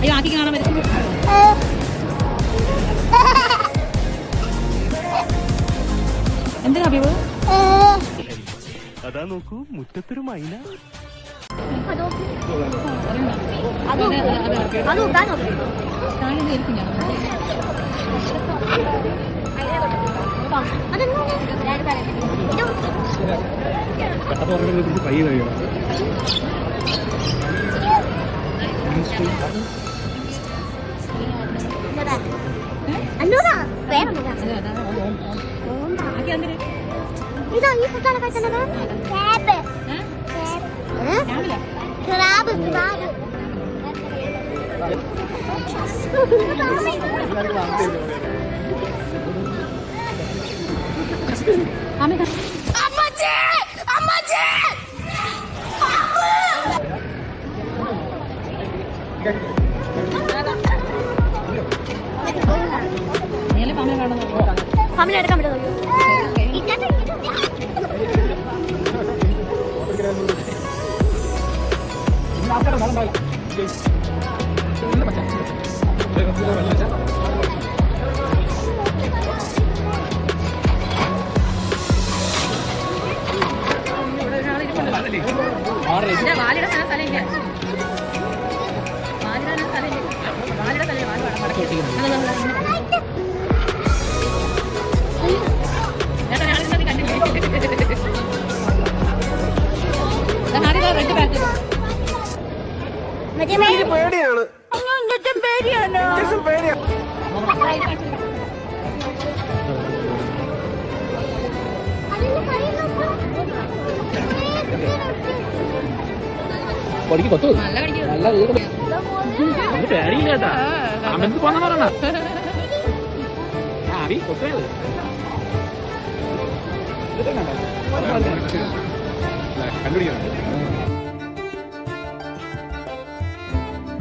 അയ്യോ ആക്കി കാണാൻ പറ്റും. എന്തിനാ ഹബീബ്? അതാ നോക്കൂ മുറ്റത്തൊരു മൈന. കൈ കഴിയോ ഇതാ ഈ ഫുഡാണ് കഴിച്ചത്. ക്രാബ് ക്രാബ് ക്രാബ് അമ്മച്ചി അമ്മച്ചി ഫാമിലി എടുക്കാൻ പറ്റുമോ?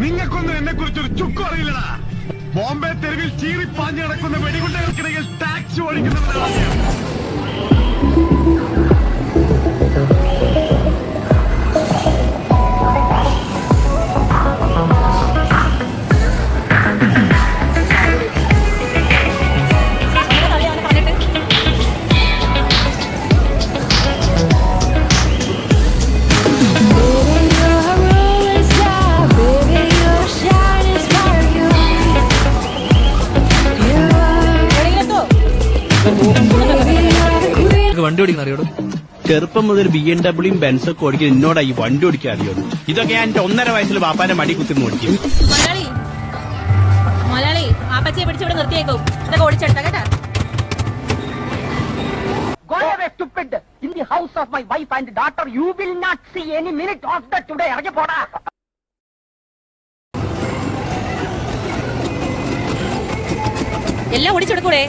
നിങ്ങൾക്കൊന്നും എന്നെ കുറിച്ചൊരു ചുക്കും അറിയില്ലടാ. ബോംബെ തെരുവിൽ ചീറിപ്പാഞ്ഞു നടക്കുന്ന വെടികുണ്ടകൾക്കിടയിൽ ടാക്സി ഓടിക്കുന്നവരാണ്. വണ്ടി ഓടിക്കുന്ന അറിയോളൂ? ചെറുപ്പം മുതൽ BMW ബെൻസൊക്കെ ഓടിക്കാൻ എന്നോടാ ഈ വണ്ടി ഓടിക്കാൻ അറിയുള്ളൂ. ഇതൊക്കെ ഞാൻ എന്റെ 1.5 വയസ്സിൽ ബാപ്പാന്റെ മടി കുത്തി ഓടിക്കും. മലയാളി ആപ്പച്ചയെ പിടിച്ചിവിടെ നിർത്തിയേക്കും. ഇതൊക്കെ ഓടിച്ചെടുത്ത കേട്ടാ. In the house of my wife and daughter, you will not see any minute of that today. ഇറങ്ങി പോടാ. എല്ലാം ഓടിച്ചെടുക്കൂടെ?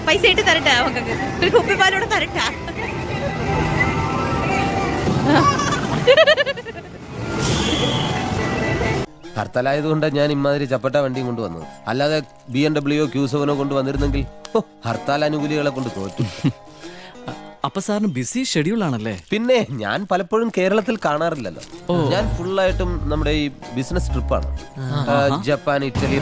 പൈസ ഇട്ട് തരട്ടാ മക്കൾക്ക്. ഒരു കുപ്പിപ്പാലോടെ തരട്ടാ. ഹർത്താലായതുകൊണ്ട് ഞാൻ ഇമാതിരി ചപ്പട്ട വണ്ടിയും കൊണ്ടുവന്നത്. അല്ലാതെ BMW Q7 കൊണ്ടുവന്നിരുന്നെങ്കിൽ ഹർത്താൽ അനുകൂലികളെ കൊണ്ട് തോറ്റു. അപ്പൊ സാറിന് ബിസി ഷെഡ്യൂൾ ആണല്ലേ? പിന്നെ ഞാൻ പലപ്പോഴും കേരളത്തിൽ കാണാറില്ലല്ലോ. ഞാൻ ഫുള്ളായിട്ടും നമ്മുടെ ഈ ബിസിനസ് ട്രിപ്പാണ്. Japan, Italy.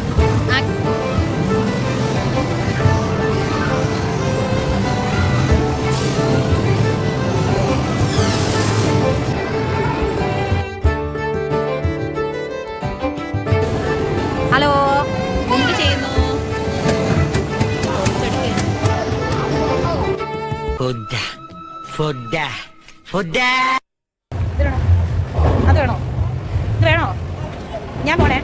ഹലോ, എന്ത് ചെയ്യുന്നു? അത് വേണോ? ഇത് വേണോ? ഞാൻ പോണേ.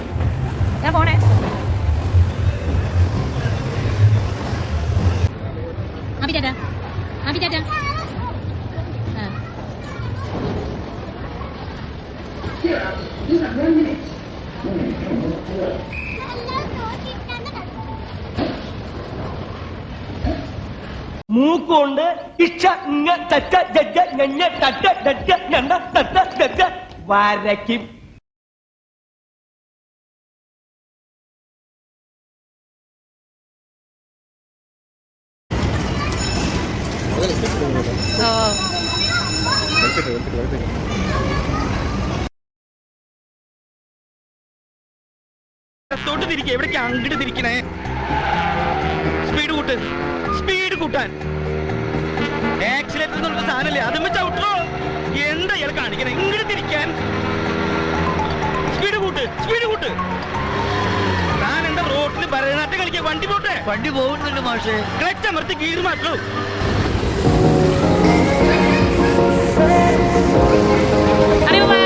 അഭി ടാറ്റ. മൂക്കൊണ്ട് ഇച്ച തട്ട ജഡ ഞഞ്ഞ തട്ട ഡട്ട ഞണ്ട തട്ട വരയ്ക്കും. ത്തോട്ട് തിരിക്കുക, എവിടേക്ക് അങ്ങോട്ട് തിരിക്കണേ? സ്പീഡ് കൂട്ടാൻ ആക്സിലേറ്റർ എന്നുള്ള സാധനല്ലേ, അതും ചവിട്ടോ. എന്താ ഇയാൾ കാണിക്കണേ? ഇങ്ങോട്ട് തിരിക്കാൻ സ്പീഡ് കൂട്ട്. താൻ എന്താ റോഡിൽ ഭരതനാട്യം കളിക്കുക? വണ്ടി പോട്ടെ. വണ്ടി പോകുന്നുണ്ട് മാഷേ. ക്ലച്ച് അമർത്തി ഗീർ മാറ്റൂ. Bye bye.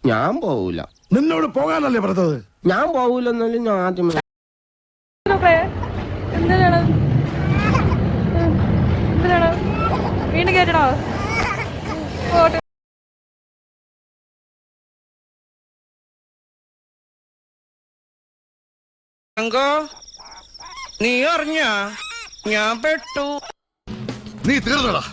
ഞാൻ പോവൂല. നിന്നോട് പോകാനല്ലേ പറഞ്ഞത്? ഞാൻ പോവൂലെന്നാലും ഞാൻ ആദ്യമേ വീണ്ടും കേട്ടണോ? നീ അറിഞ്ഞ ഞാൻ പെട്ടു. നീ തീർന്നടാ.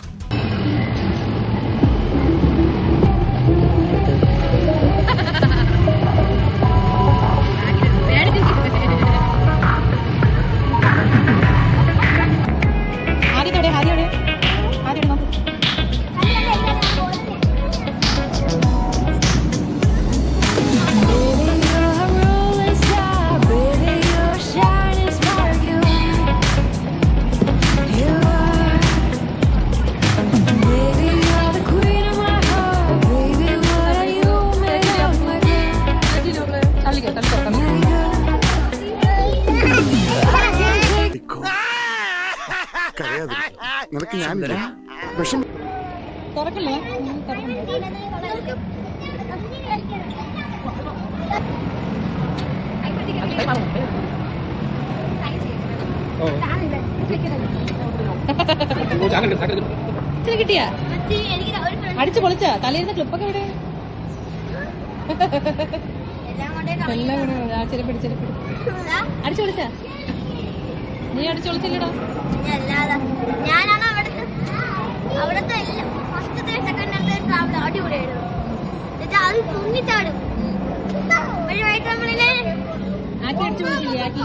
നിനക്ക് ഞാനില്ല വിഷം. തുറക്കല്ലേ? കിട്ടിയാ അടിച്ചു പൊളിച്ച തലേന്ന് ക്ലിപ്പൊക്കെ ഇവിടെ എല്ലാം കൂടെ ചെരുപ്പിടി അടിച്ചു പൊളിച്ച. നീ അടിച്ചു പൊളിച്ചില്ലടോ. ഞാനാണ് അവിടുത്തെ ഫസ്റ്റത്തെ സെക്കൻഡത്തെ ട്രാവൽ അടിപൊളിയായിരുന്നു. അത് തുന്നിച്ചാടും വഴിവായിട്ട് നമ്മളില്ലേ ആക്കി അടിച്ചു പൊളിച്ചില്ലേ? ആക്കി